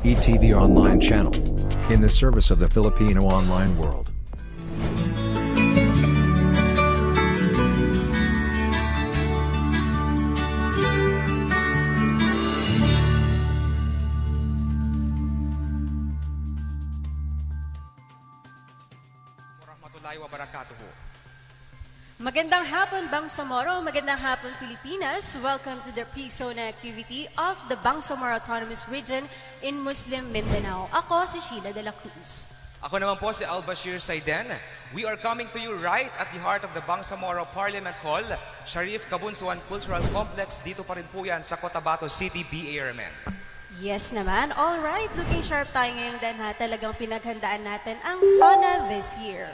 ETV online channel. In the service of the Filipino online world. Warahmatullahi wabarakatuh. Magandang hapon, Bangsamoro. Magandang hapon, Pilipinas. Welcome to the pre-SONA activity of the Bangsamoro Autonomous Region in Muslim Mindanao. Ako si Sheila de la Cruz. Ako naman po si Al-Bashir Saiden. We are coming to you right at the heart of the Bangsamoro Parliament Hall, Sharif Kabunsuan Cultural Complex. Dito pa rin po yan sa Cotabato City, BARMM. Yes naman. Alright, looking sharp tayo ngayon din ha. Talagang pinaghandaan natin ang SONA this year.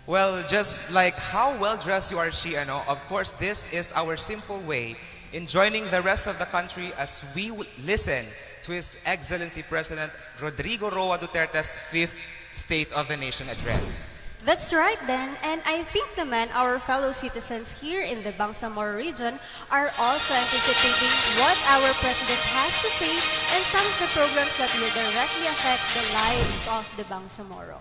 Well, just like how well-dressed you are, Shiano, of course, this is our simple way in joining the rest of the country as we listen to His Excellency President Rodrigo Roa Duterte's 5th State of the Nation Address. That's right then, and I think naman our fellow citizens here in the Bangsamoro region are also anticipating what our President has to say and some of the programs that will directly affect the lives of the Bangsamoro.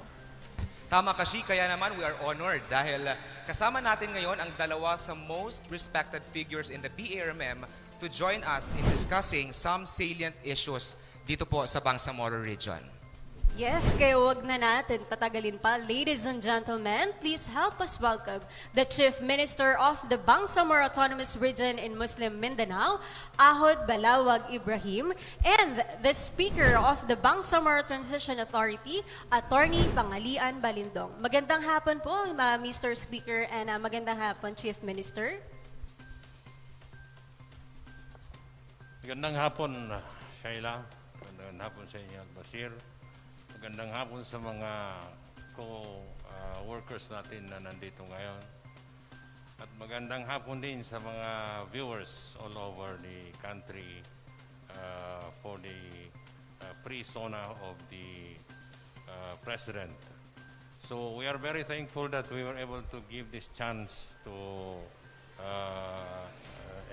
Tama kasi, kaya naman we are honored dahil kasama natin ngayon ang dalawa sa most respected figures in the BARMM to join us in discussing some salient issues dito po sa Bangsamoro region. Yes, kaya wag na natin patagalin pa. Ladies and gentlemen, please help us welcome the Chief Minister of the Bangsamoro Autonomous Region in Muslim Mindanao, Ahod Ebrahim, and the Speaker of the Bangsamoro Transition Authority, Atty. Pangalian, Balindong. Magandang hapon po, Mr. Speaker, and magandang hapon, Chief Minister. Magandang hapon, Shaila. Magandang hapon sa inyo, Basir. Magandang hapon sa mga co-workers natin na nandito ngayon. At magandang hapon din sa mga viewers all over the country for the pre-SONA of the President. So we are very thankful that we were able to give this chance to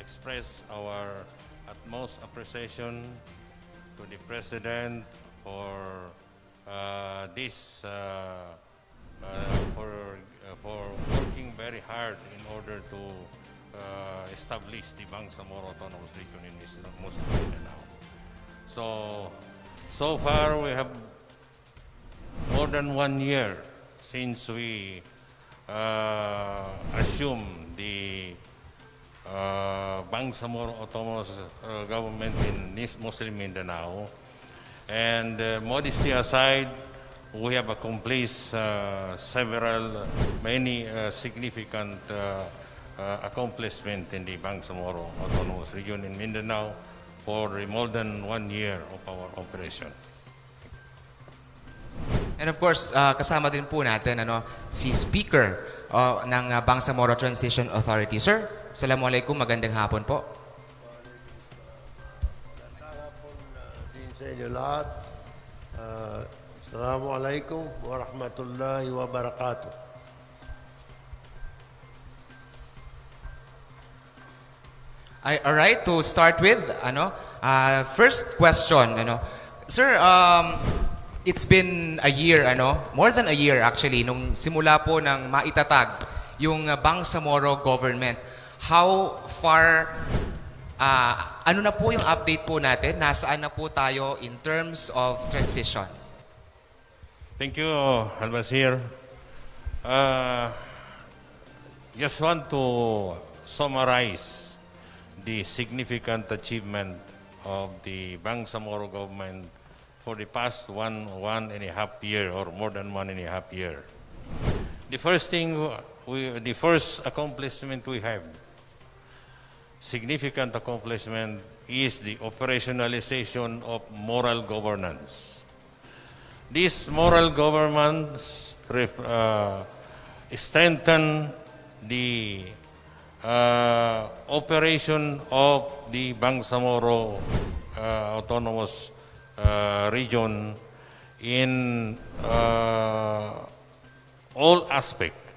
express our utmost appreciation to the President for for working very hard in order to establish the Bangsamoro Autonomous Region in Muslim Mindanao. So far we have more than 1 year since we assumed the Bangsamoro Autonomous Government in Muslim Mindanao. And modesty aside, we have accomplished many significant accomplishments in the Bangsamoro Autonomous Region in Mindanao for more than 1 year of our operation. And of course, kasama din po natin si Speaker ng Bangsamoro Transition Authority. Sir, Assalamualaikum, magandang hapon po. Sa inyo lahat. Assalamualaikum warahmatullahi wabarakatuh. All right, to start with, first question, Sir, it's been a year, more than a year actually, nung simula po ng maitatag yung Bangsamoro government. How far ano na po yung update po natin? Nasaan na po tayo in terms of transition? Thank you, Al-Basir. Just want to summarize the significant achievement of the Bangsamoro government for the past one and a half year or more than 1.5 years. The first accomplishment we have, significant accomplishment, is the operationalization of moral governance. This moral governance strengthen the operation of the Bangsamoro Autonomous Region in all aspects.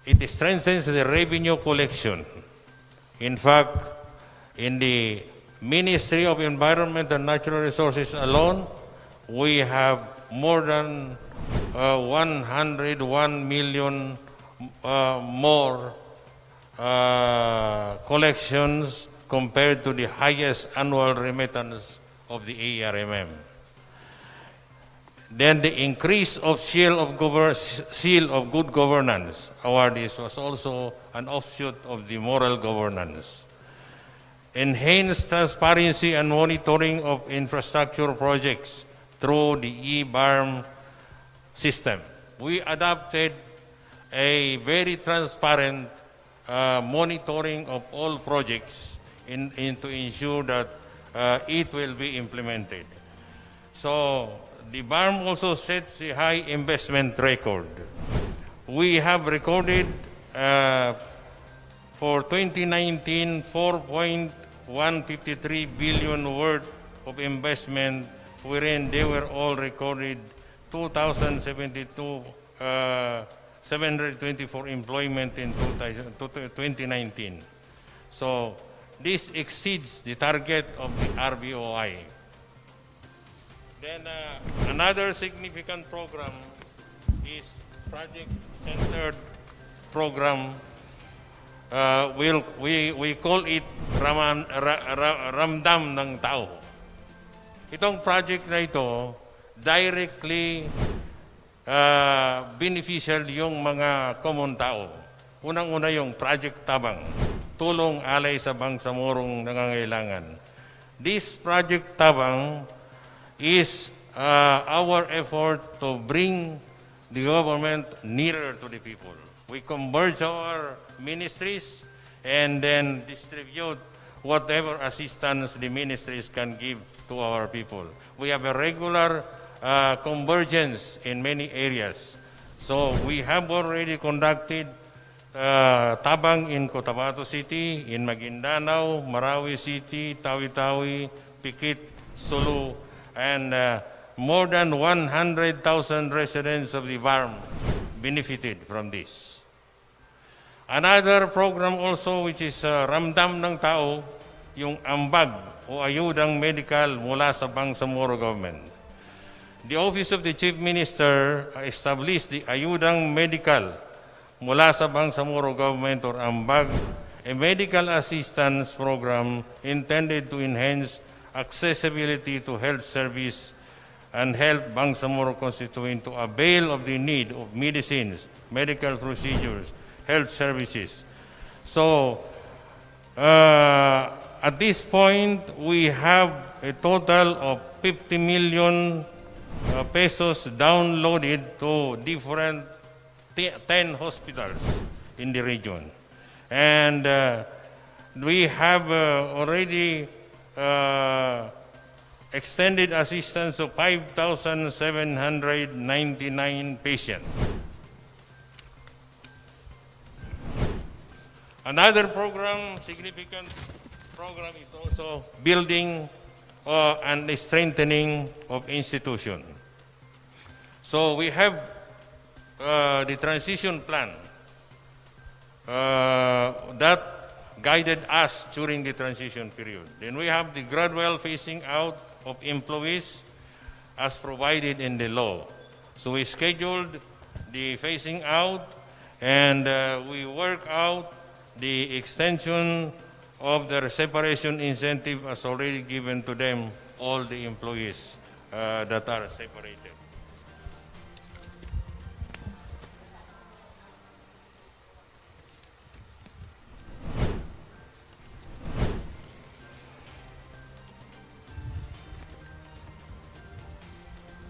It strengthens the revenue collection. In fact, in the Ministry of Environment and Natural Resources alone, we have more than 101 million more collections compared to the highest annual remittance of the ARMM. Then the increase of seal of good governance awardees was also an offshoot of the moral governance. Enhanced transparency and monitoring of infrastructure projects through the BARMM system. We adopted a very transparent monitoring of all projects to ensure that it will be implemented. So the BARMM also sets a high investment record. We have recorded for 2019 4.153 billion worth of investment, wherein they were all recorded 724 employment in 2019. So this exceeds the target of the RBOI. Then another significant program is project-centered program. We call it Ramdam ng Tao. Itong project na ito, directly beneficial yung mga common tao. Unang-una yung Project Tabang, tulong alay sa Bangsamorong nangangailangan. This Project Tabang is our effort to bring the government nearer to the people. We converge our ministries and then distribute whatever assistance the ministries can give to our people. We have a regular convergence in many areas. So we have already conducted tabang in Cotabato City, in Maguindanao, Marawi City, Tawi-Tawi, Pikit, Sulu, and more than 100,000 residents of the BARMM benefited from this. Another program also which is Ramdam ng Tao, yung ambag o ayudang medical mula sa Bangsamoro government. The Office of the Chief Minister established the ayudang medical mula sa Bangsamoro government or ambag, a medical assistance program intended to enhance accessibility to health service and help Bangsamoro constituent to avail of the need of medicines, medical procedures, health services. So, at this point, we have a total of 50 million pesos downloaded to different 10 hospitals in the region. And we have already extended assistance to 5,799 patients. Another program, significant program, is also building and strengthening of institution. So we have the transition plan that guided us during the transition period. Then we have the gradual phasing out of employees as provided in the law. So we scheduled the phasing out and we work out the extension of their separation incentive as already given to them, all the employees that are separated.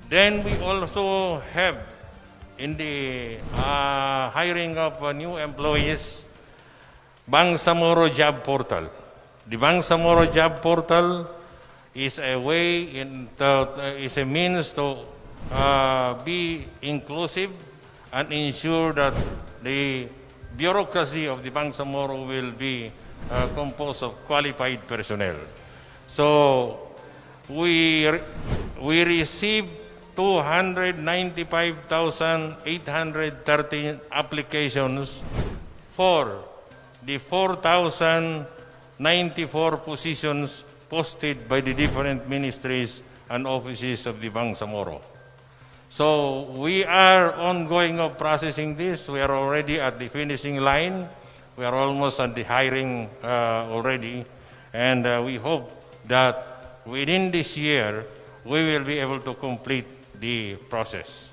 Then we also have in the hiring of new employees, Bangsamoro Job Portal. The Bangsamoro Job Portal is a way, is a means to be inclusive and ensure that the bureaucracy of the Bangsamoro will be composed of qualified personnel. So we received 295,813 applications for the 4,094 positions posted by the different ministries and offices of the Bangsamoro. So we are ongoing of processing this. We are already at the finishing line. We are almost at the hiring already. And we hope that within this year, we will be able to complete the process.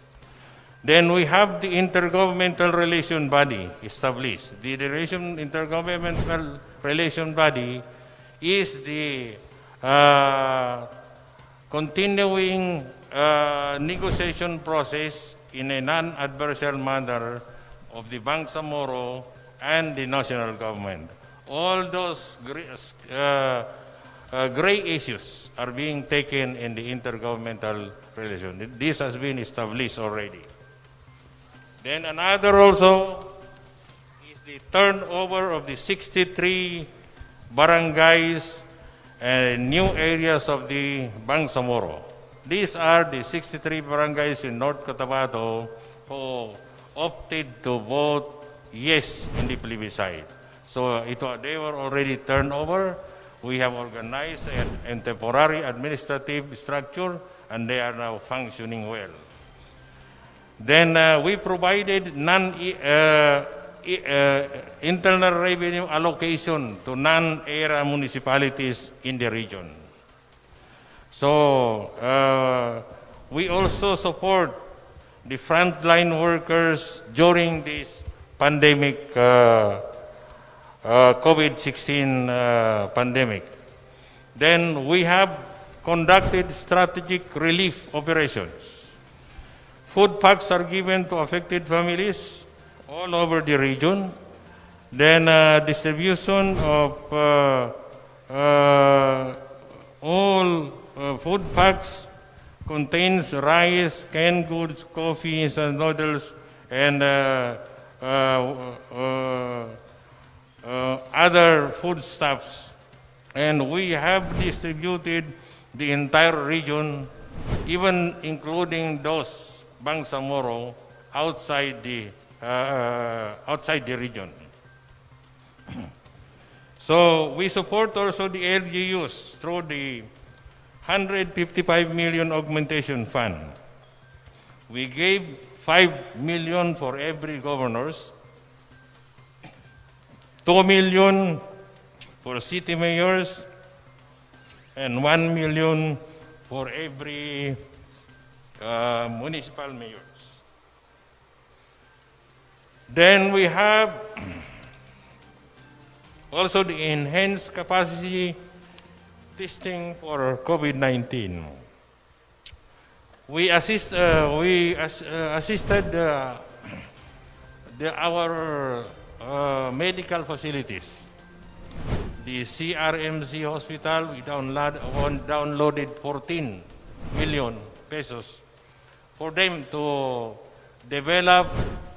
Then we have the Intergovernmental Relation Body established. The Intergovernmental Relation Body is the continuing negotiation process in a non-adversarial manner of the Bangsamoro and the national government. All those gray issues are being taken in the intergovernmental relation. This has been established already. Then another also is the turnover of the 63 barangays and new areas of the Bangsamoro. These are the 63 barangays in North Cotabato who opted to vote yes in the plebiscite. So they were already turned over. We have organized a temporary administrative structure, and they are now functioning well. Then we provided internal revenue allocation to non-ERA municipalities in the region. So we also support the frontline workers during this pandemic, COVID-16 pandemic. Then we have conducted strategic relief operations. Food packs are given to affected families all over the region. Then distribution of all food packs contains rice, canned goods, coffee, instant noodles, and other foodstuffs. And we have distributed the entire region, even including those Bangsamoro outside the region. So we support also the LGUs through the 155 million augmentation fund. We gave 5 million for every governors, 2 million for city mayors, and 1 million for every municipal mayors. Then we have also the enhanced capacity testing for COVID-19. We assisted our medical facilities. The CRMC hospital, we downloaded 14 million pesos for them to develop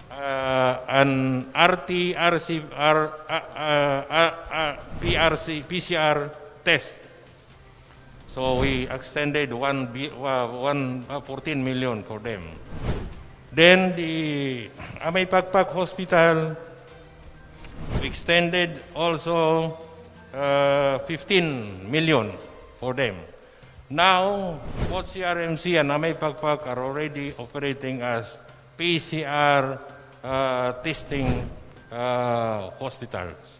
an PCR test. So we extended 14 million for them. Then the Amay Pakpak Hospital, we extended also 15 million for them. Now, both CRMC and Amay Pakpak are already operating as PCR testing hospitals.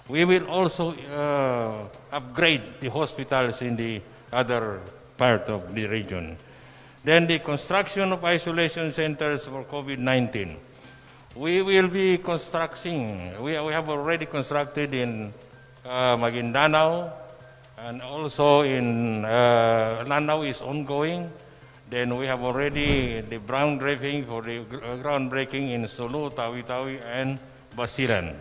We will also upgrade the hospitals in the other part of the region. Then the construction of isolation centers for COVID-19. We will be constructing, we have already constructed in Mindanao, and also in Lanao is ongoing. Then we have already the groundbreaking in Sulu, Tawi-Tawi, and Basilan.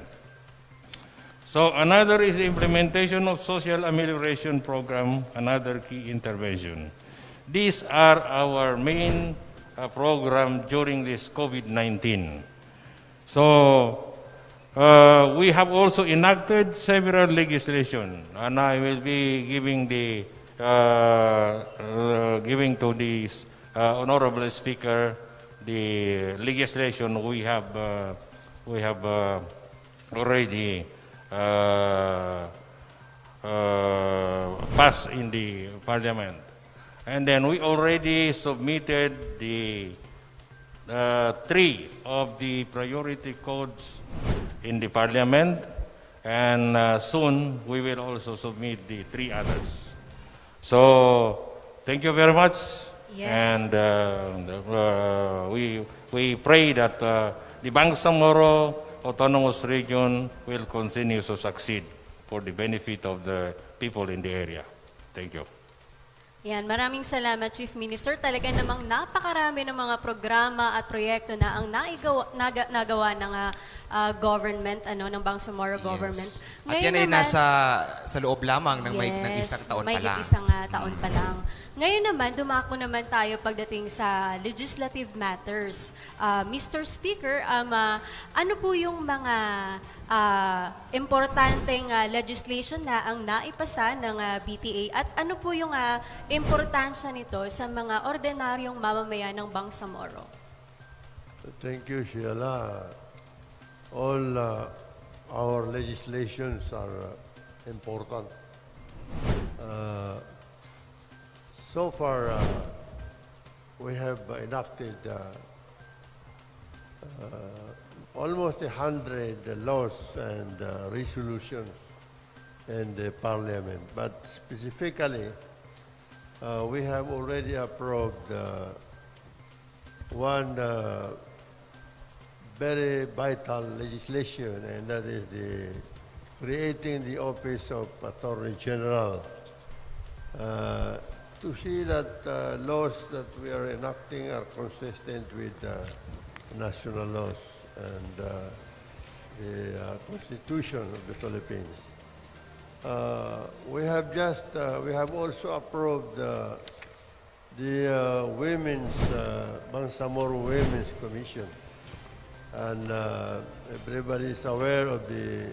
So another is the implementation of social amelioration program, another key intervention. These are our main program during this COVID-19. So we have also enacted several legislation, and I will be giving the giving to the honorable speaker the legislation we have already pass in the parliament. And then we already submitted the 3 of the priority codes in the parliament, and soon we will also submit the 3 others. So thank you very much. Yes. And we pray that the Bangsamoro Autonomous Region will continue to succeed for the benefit of the people in the area. Thank you. Yan, maraming salamat, Chief Minister. Talaga namang napakarami ng mga programa at proyekto na ang nagawa ng government, ng Bangsamoro government. At yan ay nasa sa loob lamang ng may isang taon pa lang. May isang taon pa lang. Ngayon naman, dumako naman tayo pagdating sa legislative matters. Mr. Speaker, ano po yung mga importanteng legislation na ang naipasa ng BTA at ano po yung importansya nito sa mga ordinaryong mamamayan ng Bangsamoro? Thank you, Sheila. All our legislations are important. So far, we have enacted almost 100 laws and resolutions in the parliament. But specifically, we have already approved one very vital legislation, and that is the creating the office of Attorney General. To see that laws that we are enacting are consistent with national laws and the Constitution of the Philippines. We have also approved the Bangsamoro Women's Commission, and everybody is aware of the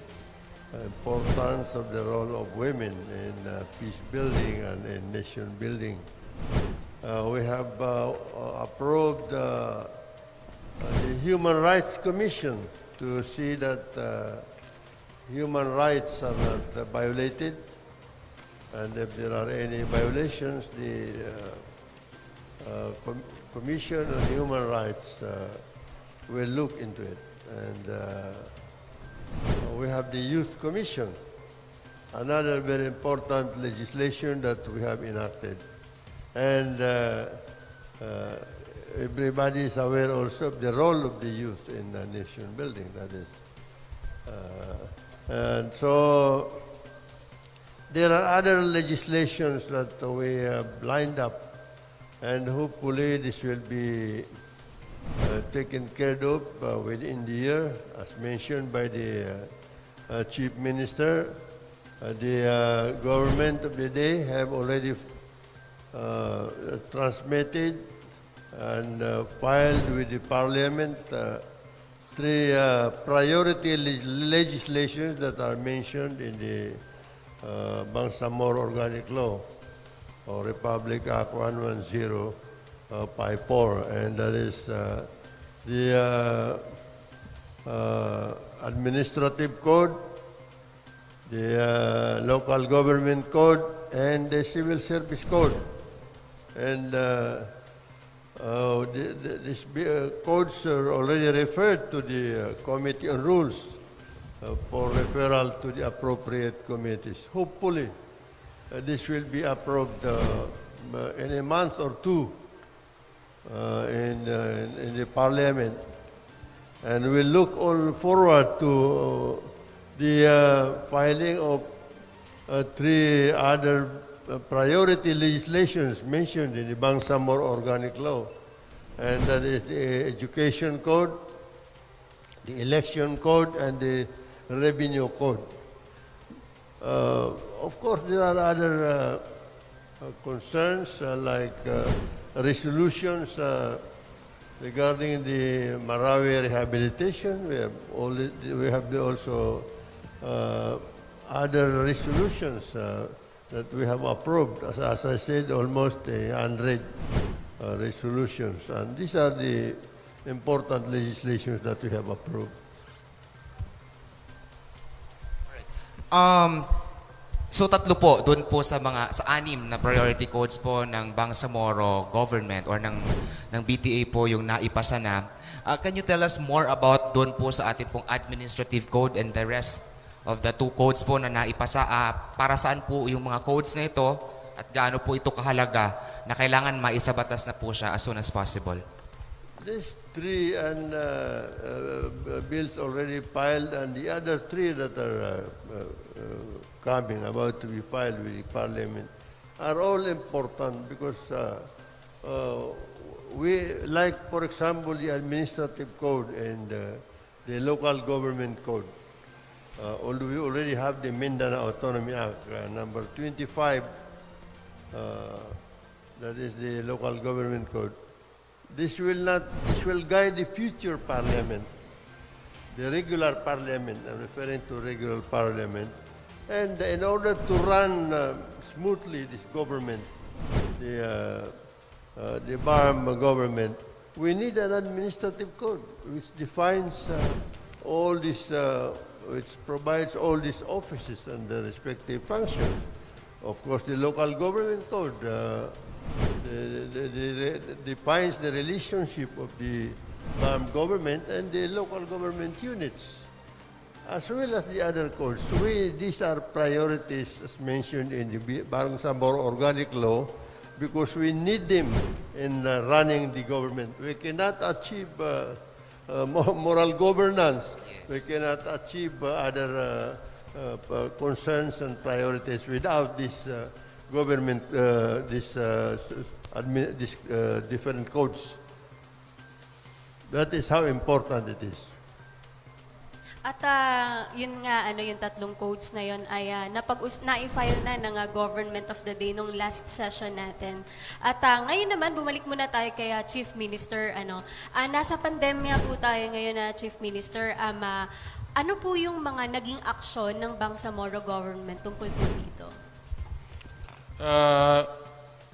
importance of the role of women in peace building and in nation building. We have approved the Human Rights Commission to see that human rights are not violated, and if there are any violations, the Commission on Human Rights will look into it. And we have the Youth Commission, another very important legislation that we have enacted. And everybody is aware also of the role of the youth in nation building, that is. And so there are other legislations that we have lined up, and hopefully this will be taken care of within the year, as mentioned by the Chief Minister. The government of the day have already transmitted and filed with the Parliament 3 priority legislations that are mentioned in the Bansamoro Organic Law, or Republic Act 11054, and that is the Administrative Code, the Local Government Code, and the Civil Service Code. And these codes are already referred to the Committee on Rules for referral to the appropriate committees. Hopefully, this will be approved in a month or 2 in the Parliament. And we look all forward to the filing of 3 other priority legislations mentioned in the Bangsamoro Organic Law, and that is the Education Code, the Election Code, and the Revenue Code. Of course, there are other concerns like resolutions regarding the Marawi rehabilitation. We have also other resolutions that we have approved. As I said, almost 100 resolutions. And these are the important legislations that we have approved. So tatlo po doon po sa anim na priority codes po ng Bangsamoro government or ng BTA po yung naipasa na. Can you tell us more about doon po sa ating pong administrative code and the rest of the 2 codes po na naipasa? Para saan po yung mga codes na ito at gaano po ito kahalaga na kailangan maisabatas na po siya as soon as possible? These 3 bills already filed, and the other 3 that are coming, about to be filed with the Parliament, are all important because we, like for example, the administrative code and the local government code. Although we already have the Mindanao Autonomy Act, number 25, that is the local government code. This will guide the future parliament, the regular parliament. I'm referring to regular parliament. And in order to run smoothly this government, the BARMM government, we need an administrative code which defines all this, which provides all these offices and the respective functions. Of course, the local government code defines the relationship of the BARMM government and the local government units, as well as the other codes. So these are priorities as mentioned in the Bangsamoro Organic Law because we need them in running the government. We cannot achieve moral governance. Yes. We cannot achieve other concerns and priorities without this government, these different codes. That is how important it is. At yun nga, yung 3 codes na yun ay na-i-file na ng Government of the Day nung last session natin. At ngayon naman, bumalik muna tayo kay Chief Minister. Nasa pandemya po tayo ngayon, Chief Minister. Ano po yung mga naging aksyon ng Bangsamoro government tungkol po dito?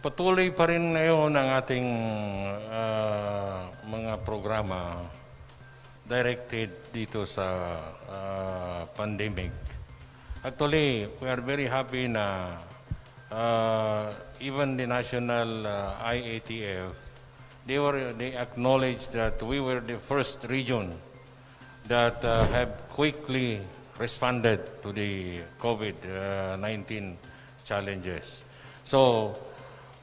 Patuloy pa rin ngayon ang ating mga programa directed dito sa pandemic. Actually, we are very happy na even the national IATF, they acknowledged that we were the first region that have quickly responded to the COVID-19 challenges. So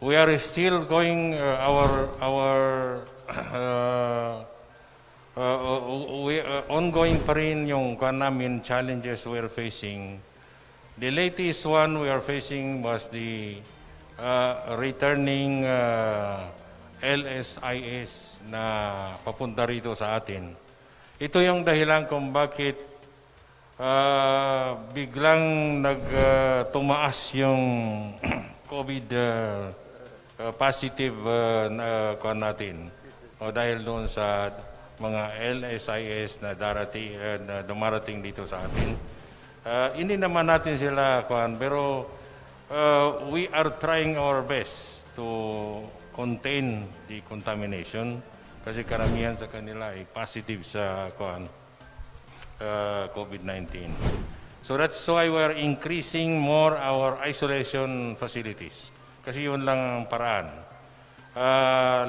we are still going ongoing pa rin yung namin challenges we are facing. The latest one we are facing was the returning LSIS na papunta rito sa atin. Ito yung dahilan kung bakit biglang tumaas yung COVID positive natin. O dahil doon sa mga LSIS na dumarating dito sa atin. Hindi naman natin sila pero we are trying our best to contain the contamination kasi karamihan sa kanila ay positive sa COVID-19. So that's why we're increasing more our isolation facilities. Kasi yun lang ang paraan.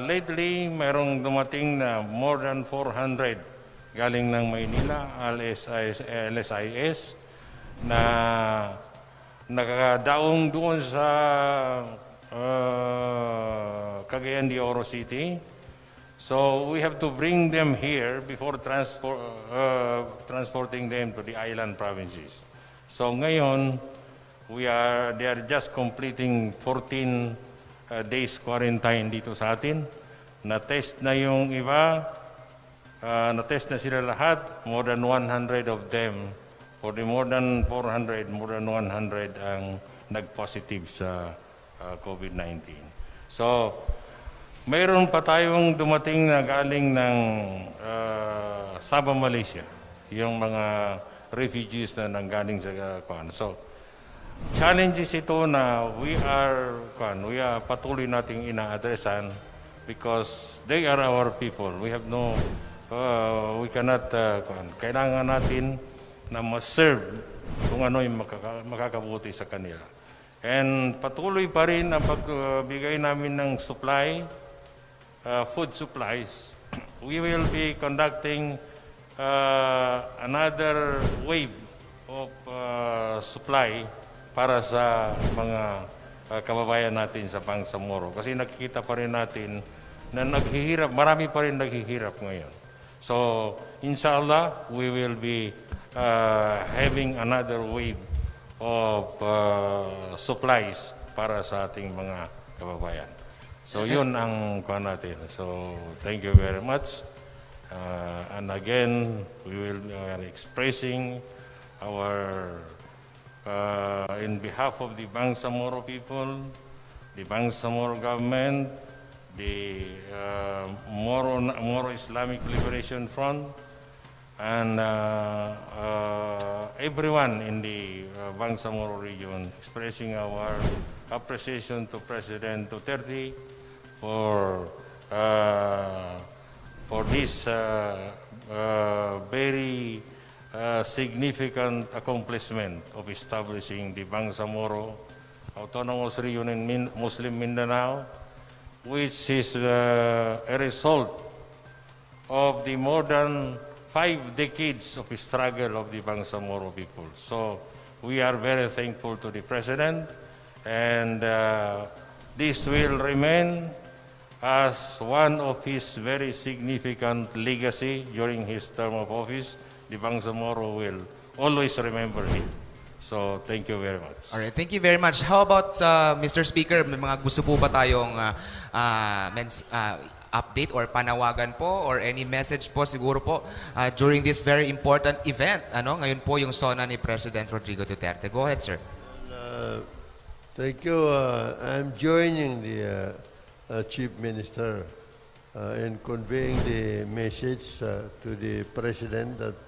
Lately, mayroong dumating na more than 400 galing ng Maynila, LSIS, na nakadaong doon sa Cagayan de Oro City. So we have to bring them here before transporting them to the island provinces. So ngayon, they are just completing 14 days quarantine dito sa atin. Na-test na yung iba, na-test na sila lahat, more than 100 of them. For the more than 400, more than 100 ang nag-positive sa COVID-19. So, mayroon pa tayong dumating na galing ng Sabah, Malaysia, yung mga refugees na nanggaling sa So, challenges ito na we are patuloy nating ina-addressan because they are our people. We have we cannot, kailangan natin na ma-serve kung ano yung makakabuti sa kanila. And patuloy pa rin ang pagbigay namin ng supply, food supplies. We will be conducting another wave of supply para sa mga kababayan natin sa Bangsamoro. Kasi nakikita pa rin natin na naghihirap, marami pa rin naghihirap ngayon. So, inshallah, we will be having another wave of supplies para sa ating mga kababayan. So, yun ang kuha natin. So, thank you very much. And again, we will be expressing our, in behalf of the Bangsamoro people, the Bangsamoro government, the Moro Islamic Liberation Front, and everyone in the Bangsamoro region, expressing our appreciation to President Duterte for this very significant accomplishment of establishing the Bangsamoro Autonomous Region in Muslim Mindanao, which is a result of the more than 5 decades of struggle of the Bangsamoro people. So we are very thankful to the President, and this will remain as one of his very significant legacy during his term of office. The Bangsamoro will always remember him. So, thank you very much. All right, thank you very much. How about, Mr. Speaker, may mga gusto po ba tayong update or panawagan po or any message po siguro po during this very important event? Ngayon po yung SONA ni President Rodrigo Duterte. Go ahead, sir. Thank you. I'm joining the Chief Minister in conveying the message to the President that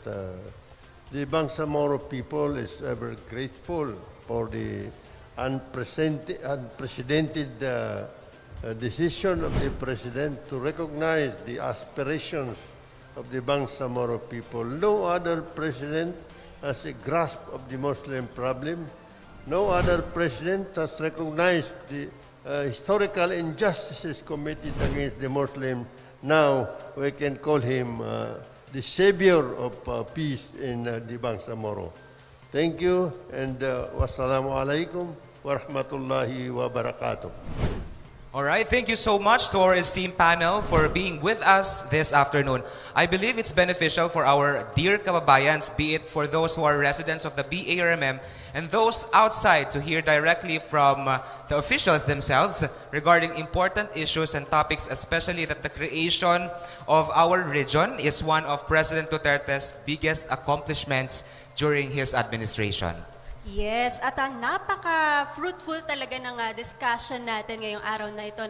the Bangsamoro people is ever grateful for the unprecedented decision of the President to recognize the aspirations of the Bangsamoro people. No other President has a grasp of the Muslim problem. No other President has recognized the historical injustices committed against the Muslim. Now we can call him the savior of peace in the Bangsamoro. Thank you, and wassalamu alaikum wa rahmatullahi wa barakatuh. All right, thank you so much to our esteemed panel for being with us this afternoon. I believe it's beneficial for our dear kababayans, be it for those who are residents of the BARMM and those outside, to hear directly from the officials themselves regarding important issues and topics, especially that the creation of our region is one of President Duterte's biggest accomplishments during his administration. Yes, at napaka-fruitful talaga ng discussion natin ngayong araw na ito,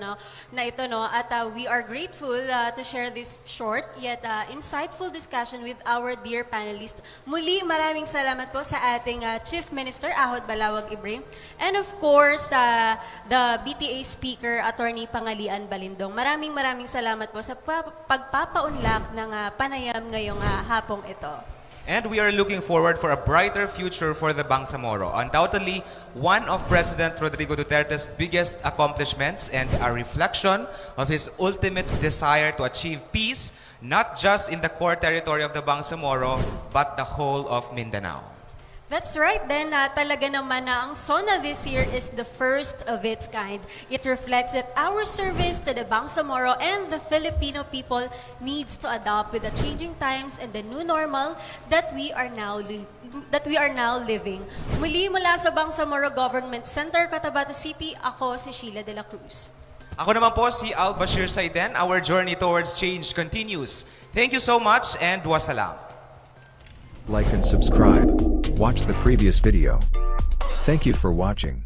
no? At we are grateful to share this short yet insightful discussion with our dear panelists. Muli, maraming salamat po sa ating Chief Minister Ahod Ebrahim, and of course the BTA Speaker Atty. Pangalian Balindong. Maraming salamat po sa pagpapaunlak ng panayam ngayong hapong ito. And we are looking forward for a brighter future for the Bangsamoro. Undoubtedly, one of President Rodrigo Duterte's biggest accomplishments and a reflection of his ultimate desire to achieve peace, not just in the core territory of the Bangsamoro, but the whole of Mindanao. That's right, then talaga naman na ang SONA this year is the first of its kind. It reflects that our service to the Bangsamoro and the Filipino people needs to adapt with the changing times and the new normal that we are now living. Muli mula sa Bangsamoro Government Center, Cotabato City, ako si Sheila de la Cruz. Ako naman po si Al Bashir Saiden. Our journey towards change continues. Thank you so much and wassalam. Like and subscribe. Watch the previous video. Thank you for watching.